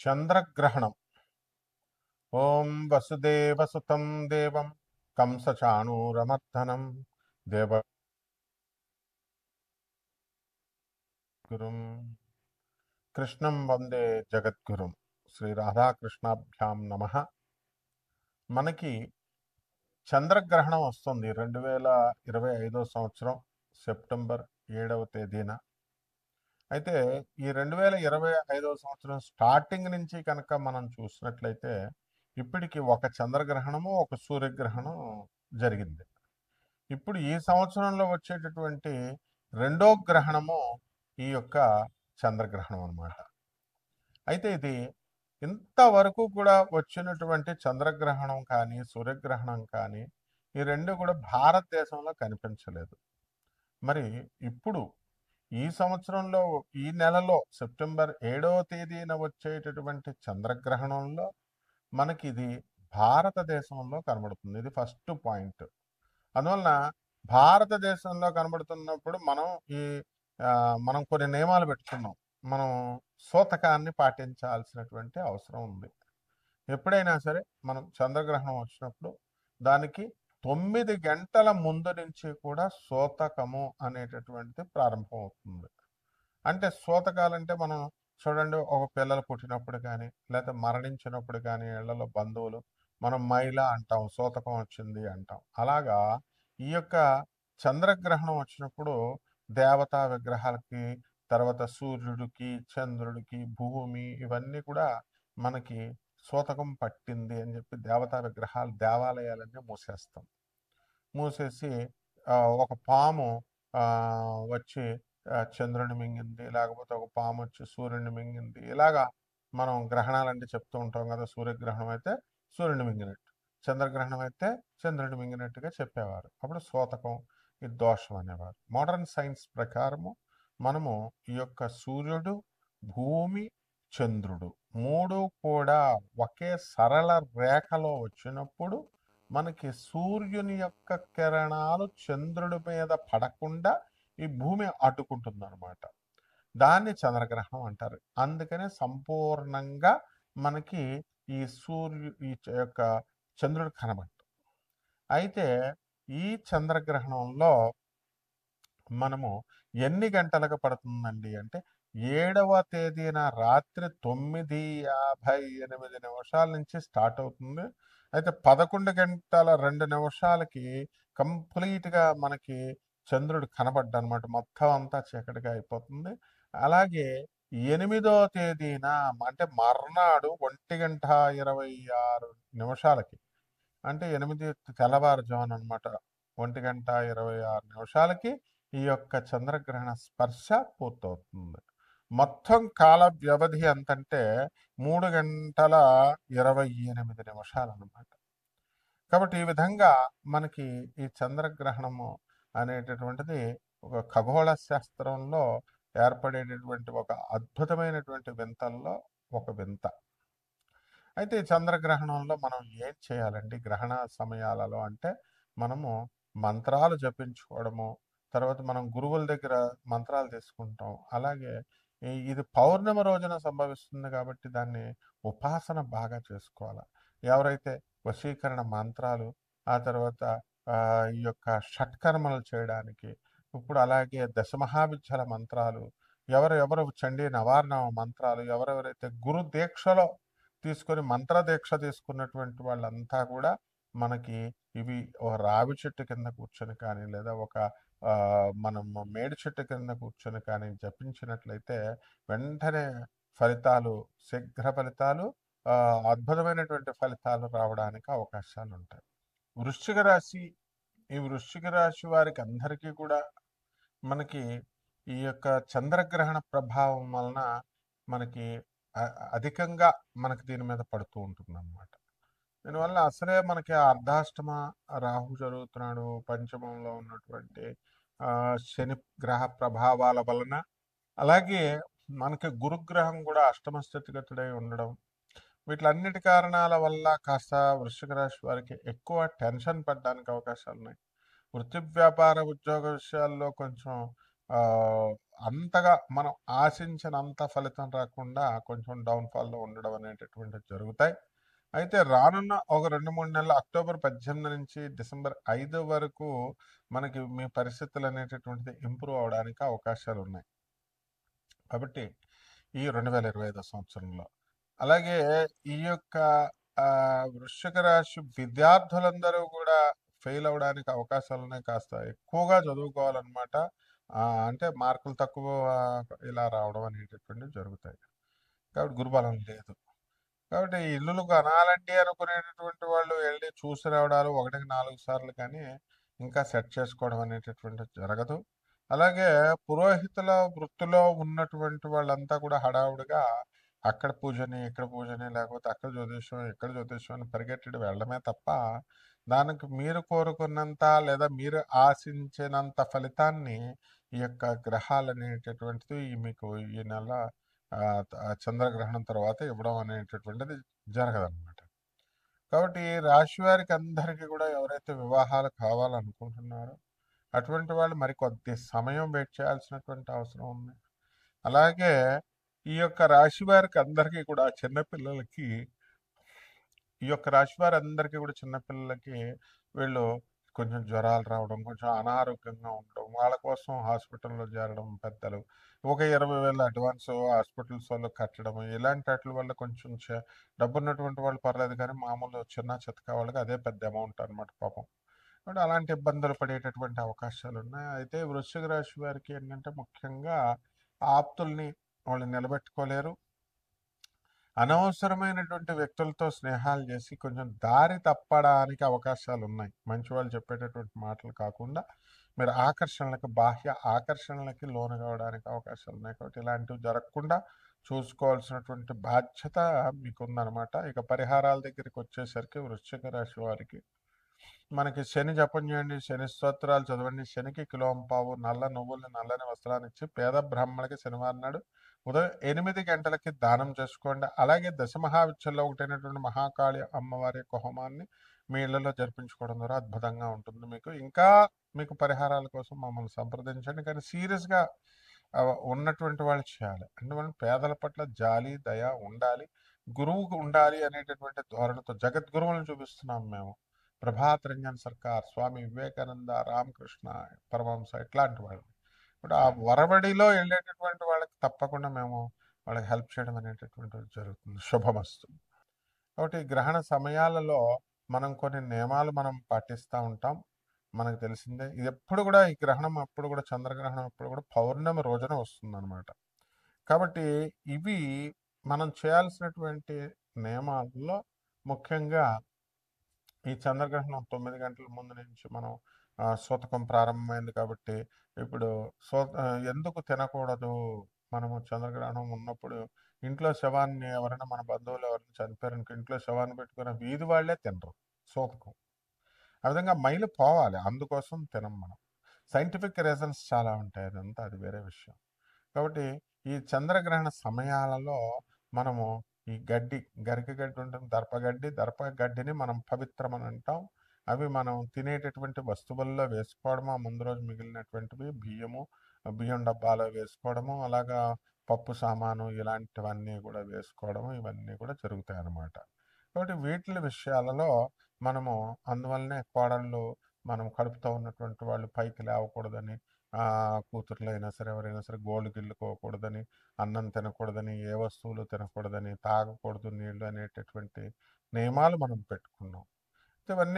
చంద్రగ్రహణం. ఓం వసుదేవసుతం దేవం కంసచాణూరమర్దనం దేవగురుం కృష్ణం వందే జగద్గురుం. శ్రీ రాధాకృష్ణాభ్యాం నమః. మనకి చంద్రగ్రహణం వస్తుంది 2025 సంవత్సరం సెప్టెంబర్ 7వ తేదీన. అయితే ఈ 2025 సంవత్సరం స్టార్టింగ్ నుంచి కనుక మనం చూసినట్లయితే ఇప్పటికి ఒక చంద్రగ్రహణము, ఒక సూర్యగ్రహణం జరిగింది. ఇప్పుడు ఈ సంవత్సరంలో వచ్చేటటువంటి రెండో గ్రహణము ఈ యొక్క చంద్రగ్రహణం అన్నమాట. అయితే ఇది ఇంతవరకు కూడా వచ్చినటువంటి చంద్రగ్రహణం కానీ సూర్యగ్రహణం కానీ ఈ రెండు కూడా భారతదేశంలో కనిపించలేదు. మరి ఇప్పుడు ఈ సంవత్సరంలో ఈ నెలలో సెప్టెంబర్ 7వ తేదీన వచ్చేటటువంటి చంద్రగ్రహణంలో మనకి ఇది భారతదేశంలో కనబడుతుంది. ఇది ఫస్ట్ పాయింట్. అందువలన భారతదేశంలో కనబడుతున్నప్పుడు మనం కొన్ని నియమాలు పెట్టుకున్నాం. మనం సూతకాన్ని పాటించాల్సినటువంటి అవసరం ఉంది. ఎప్పుడైనా సరే మనం చంద్రగ్రహణం వచ్చినప్పుడు దానికి 9 గంటల ముందు నుంచి కూడా సూతకము అనేటటువంటిది ప్రారంభం అవుతుంది. అంటే సూతకాలంటే మనం చూడండి, ఒక పిల్లలు పుట్టినప్పుడు కానీ లేకపోతే మరణించినప్పుడు కానీ ఇళ్లలో బంధువులు మనం మైల అంటాం, సూతకం వచ్చింది అంటాం. అలాగా ఈ యొక్క చంద్రగ్రహణం వచ్చినప్పుడు దేవతా విగ్రహాలకి, తర్వాత సూర్యుడికి, చంద్రుడికి, భూమి ఇవన్నీ కూడా మనకి సూతకం పట్టింది అని చెప్పి దేవతా విగ్రహాలు, దేవాలయాలన్నీ మూసేసి ఒక పాము వచ్చి చంద్రుని మింగింది, లేకపోతే ఒక పాము వచ్చి సూర్యుని మింగింది. ఇలాగా మనం గ్రహణాలంటే చెప్తూ ఉంటాం కదా. సూర్యగ్రహణం అయితే సూర్యుని మింగినట్టు, చంద్రగ్రహణం అయితే చంద్రుని మింగినట్టుగా చెప్పేవారు. అప్పుడు సూతకం, ఇది దోషం అనేవారు. మోడర్న్ సైన్స్ ప్రకారము మనము ఈ యొక్క సూర్యుడు, భూమి, చంద్రుడు మూడు కూడా ఒకే సరళ రేఖలో వచ్చినప్పుడు మనకి సూర్యుని యొక్క కిరణాలు చంద్రుడి మీద పడకుండా ఈ భూమి అడ్డుకుంటుంది అనమాట. దాన్ని చంద్రగ్రహణం అంటారు. అందుకనే సంపూర్ణంగా మనకి ఈ యొక్క చంద్రుడు కనబడదు. అయితే ఈ చంద్రగ్రహణంలో మనము ఎన్ని గంటలకు పడుతుందండి అంటే 7వ తేదీన రాత్రి 9:58 నుంచి స్టార్ట్ అవుతుంది. అయితే 11 గంటల 2 నిమిషాలకి కంప్లీట్గా మనకి చంద్రుడు కనబడ్డనమాట. మొత్తం అంతా చీకటిగా అయిపోతుంది. అలాగే 8వ తేదీన అంటే మర్నాడు 1:26 అంటే 8 తెల్లవారుజామున అనమాట. 1:26 ఈ యొక్క చంద్రగ్రహణ స్పర్శ పూర్తవుతుంది. మొత్తం కాల వ్యవధి ఎంతంటే 3:28 అనమాట. కాబట్టి ఈ విధంగా మనకి ఈ చంద్రగ్రహణము అనేటటువంటిది ఒక ఖగోళ శాస్త్రంలో ఏర్పడేటటువంటి ఒక అద్భుతమైనటువంటి వింతల్లో ఒక వింత. అయితే చంద్రగ్రహణంలో మనం ఏం చేయాలండి గ్రహణ సమయాలలో అంటే మనము మంత్రాలు జపించుకోవడము, తర్వాత మనం గురువుల దగ్గర మంత్రాలు తీసుకుంటాం. అలాగే ఇది పౌర్ణమి రోజున సంభవిస్తుంది కాబట్టి దాన్ని ఉపాసన బాగా చేసుకోవాలి. ఎవరైతే వశీకరణ మంత్రాలు, ఆ తర్వాత ఈ యొక్క షట్కర్మలు చేయడానికి, ఇప్పుడు అలాగే దశమహావిద్యల మంత్రాలు, ఎవరెవరు చండీ నవార్ణ మంత్రాలు, ఎవరెవరైతే గురు దీక్షలో తీసుకొని మంత్రదీక్ష తీసుకున్నటువంటి వాళ్ళంతా కూడా మనకి ఇవి ఒక రావి చెట్టు కింద కూర్చొని కానీ లేదా ఒక మనం మేడి చెట్టు కింద కూర్చొని కానీ జపించినట్లయితే వెంటనే ఫలితాలు, శీఘ్ర ఫలితాలు, అద్భుతమైనటువంటి ఫలితాలు రావడానికి అవకాశాలు ఉంటాయి. వృశ్చిక రాశి, ఈ వృశ్చిక రాశి వారికి అందరికీ కూడా మనకి ఈ యొక్క చంద్రగ్రహణ ప్రభావం వలన మనకి అధికంగా మనకి దీని మీద పడుతూ ఉంటుంది అన్నమాట. దీనివల్ల అసలే మనకి అర్ధాష్టమ రాహు జరుగుతున్నాడు, పంచమంలో ఉన్నటువంటి శని గ్రహ ప్రభావాల వలన, అలాగే మనకి గురుగ్రహం కూడా అష్టమ స్థితిగతుడై ఉండడం, వీటిలన్నిటి కారణాల వల్ల కాస్త వృశ్చిక రాశి వారికి ఎక్కువ టెన్షన్ పడడానికి అవకాశాలు ఉన్నాయి. వృత్తి వ్యాపార ఉద్యోగ విషయాల్లో కొంచెం అంతగా మనం ఆశించినంత ఫలితం రాకుండా కొంచెం డౌన్ఫాల్లో ఉండడం అనేటటువంటివి జరుగుతాయి. అయితే రానున్న ఒక 2-3 నెలలు అక్టోబర్ 18 నుంచి డిసెంబర్ 5 వరకు మనకి మీ పరిస్థితులు అనేటటువంటిది ఇంప్రూవ్ అవడానికి అవకాశాలు ఉన్నాయి. కాబట్టి ఈ 2025 సంవత్సరంలో అలాగే ఈ యొక్క వృశ్చిక రాశి విద్యార్థులందరూ కూడా ఫెయిల్ అవడానికి అవకాశాలు ఉన్నాయి. కాస్త ఎక్కువగా చదువుకోవాలన్నమాట. అంటే మార్కులు తక్కువ ఇలా రావడం అనేటటువంటివి జరుగుతాయి. కాబట్టి గురుబలం లేదు. కాబట్టి ఇల్లులు కొనాలండి అనుకునేటటువంటి వాళ్ళు వెళ్ళి చూసి రావడాలు 1కి 4 సార్లు కానీ ఇంకా సెట్ చేసుకోవడం అనేటటువంటిది జరగదు. అలాగే పురోహితుల వృత్తిలో ఉన్నటువంటి వాళ్ళంతా కూడా హడావుడిగా అక్కడ పూజని, ఇక్కడ పూజని, లేకపోతే అక్కడ జ్యోతిష్యం, ఇక్కడ జ్యోతిష్యం అని పరిగెట్టి వెళ్ళడమే తప్ప దానికి మీరు కోరుకున్నంత లేదా మీరు ఆశించినంత ఫలితాన్ని ఈ యొక్క గ్రహాలు అనేటటువంటిది మీకు ఈ నెల చంద్రగ్రహణం తర్వాత ఇవ్వడం అనేటటువంటిది జరగదన్నమాట. కాబట్టి రాశి వారికి అందరికీ కూడా ఎవరైతే వివాహాలు కావాలనుకుంటున్నారో అటువంటి వాళ్ళు మరి కొద్ది సమయం వెయిట్ చేయాల్సినటువంటి అవసరం ఉంది. అలాగే ఈ యొక్క రాశి వారికి అందరికీ కూడా చిన్నపిల్లలకి ఈ యొక్క రాశి వారందరికీ కూడా చిన్నపిల్లలకి వీళ్ళు కొంచెం జ్వరాలు రావడం, కొంచెం అనారోగ్యంగా ఉండడం, వాళ్ళ కోసం హాస్పిటల్లో చేరడం, పెద్దలు ఒక 20,000 అడ్వాన్స్ హాస్పిటల్స్ వాళ్ళు కట్టడం, ఇలాంటి వాటి వల్ల కొంచెం డబ్బు ఉన్నటువంటి వాళ్ళు పర్లేదు కానీ మామూలు చిన్న చితకా వాళ్ళకి అదే పెద్ద అమౌంట్ అనమాట పాపం. కాబట్టి అలాంటి ఇబ్బందులు పడేటటువంటి అవకాశాలు ఉన్నాయి. అయితే వృశ్చిక రాశి వారికి ఏంటంటే ముఖ్యంగా ఆప్తుల్ని వాళ్ళు నిలబెట్టుకోలేరు. అనవసరమైనటువంటి వ్యక్తులతో స్నేహాలు చేసి కొంచెం దారి తప్పడానికి అవకాశాలు ఉన్నాయి. మంచి వాళ్ళు చెప్పేటటువంటి మాటలు కాకుండా మీరు బాహ్య ఆకర్షణలకి లోను కావడానికి అవకాశాలు ఉన్నాయి. కాబట్టి ఇలాంటివి జరగకుండా చూసుకోవాల్సినటువంటి బాధ్యత మీకుందనమాట. ఇక పరిహారాల దగ్గరికి వచ్చేసరికి వృశ్చిక రాశి వారికి మనకి శని జపం చేయండి, శని స్తోత్రాలు చదవండి, శనికి కిలోంపావు నల్ల నువ్వుల్ని నల్లని వస్త్రాన్ని ఇచ్చి పేద బ్రాహ్మణులకి శనివారం నాడు ఉదయం 8 గంటలకి దానం చేసుకోండి. అలాగే దశమహావిద్యల్లో ఒకటైనటువంటి మహాకాళి అమ్మవారి యొక్క హోమాన్ని మీ ఇళ్లలో జరిపించుకోవడం ద్వారా అద్భుతంగా ఉంటుంది. మీకు పరిహారాల కోసం మమ్మల్ని సంప్రదించండి. కానీ సీరియస్గా ఉన్నటువంటి వాళ్ళు చేయాలి. అందువల్ల పేదల పట్ల జాలి, దయ ఉండాలి, గురువుకు ఉండాలి అనేటటువంటి ధోరణితో జగద్గురువులను చూపిస్తున్నాం మేము. ప్రభాత్ రంజన్ సర్కార్, స్వామి వివేకానంద, రామకృష్ణ పరమహంస ఇట్లాంటి వాళ్ళు. ఇప్పుడు ఆ వరబడిలో వెళ్ళేటటువంటి వాళ్ళకి తప్పకుండా మేము వాళ్ళకి హెల్ప్ చేయడం అనేటటువంటిది జరుగుతుంది. శుభమస్తు. కాబట్టి గ్రహణ సమయాలలో మనం కొన్ని నియమాలు మనం పాటిస్తూ ఉంటాం. మనకు తెలిసిందే. ఇది ఎప్పుడు కూడా ఈ గ్రహణం అప్పుడు కూడా చంద్రగ్రహణం అప్పుడు కూడా పౌర్ణమి రోజున వస్తుందన్నమాట. కాబట్టి ఇవి మనం చేయాల్సినటువంటి నియమాల్లో ముఖ్యంగా ఈ చంద్రగ్రహణం 9 గంటల ముందు నుంచి మనం సూతకం ప్రారంభమైంది కాబట్టి ఇప్పుడు ఎందుకు తినకూడదు? మనము చంద్రగ్రహణం ఉన్నప్పుడు ఇంట్లో శవాన్ని ఎవరైనా మన బంధువులు ఎవరైనా చనిపోయారనుకో ఇంట్లో శవాన్ని పెట్టుకున్న వీధి వాళ్ళే తినరు సూతకం. ఆ విధంగా మైలు పోవాలి, అందుకోసం తినం మనం. సైంటిఫిక్ రీజన్స్ చాలా ఉంటాయి, అదంతా అది వేరే విషయం. కాబట్టి ఈ చంద్రగ్రహణ సమయాలలో మనము ఈ గరిక గడ్డి ఉంటుంది, దర్పగడ్డిని మనం పవిత్రం అని అంటాం. అవి మనం తినేటటువంటి వస్తువుల్లో వేసుకోవడము, ఆ ముందు రోజు మిగిలినటువంటివి బియ్యం డబ్బాలో వేసుకోవడము, అలాగా పప్పు సామాను ఇలాంటివన్నీ కూడా వేసుకోవడము, ఇవన్నీ కూడా జరుగుతాయి అన్నమాట. కాబట్టి వీటి విషయాలలో మనము అందువల్లనే కోడళ్ళు మనం కడుపుతో ఉన్నటువంటి వాళ్ళు పైకి లేవకూడదని, కూతుర్లు అయినా సరే ఎవరైనా సరే గోళ్ళు గిల్లుకోకూడదని, అన్నం తినకూడదని, ఏ వస్తువులు తినకూడదని, తాగకూడదు నీళ్లు అనేటటువంటి నియమాలు మనం పెట్టుకున్నాం. ఇవన్నీ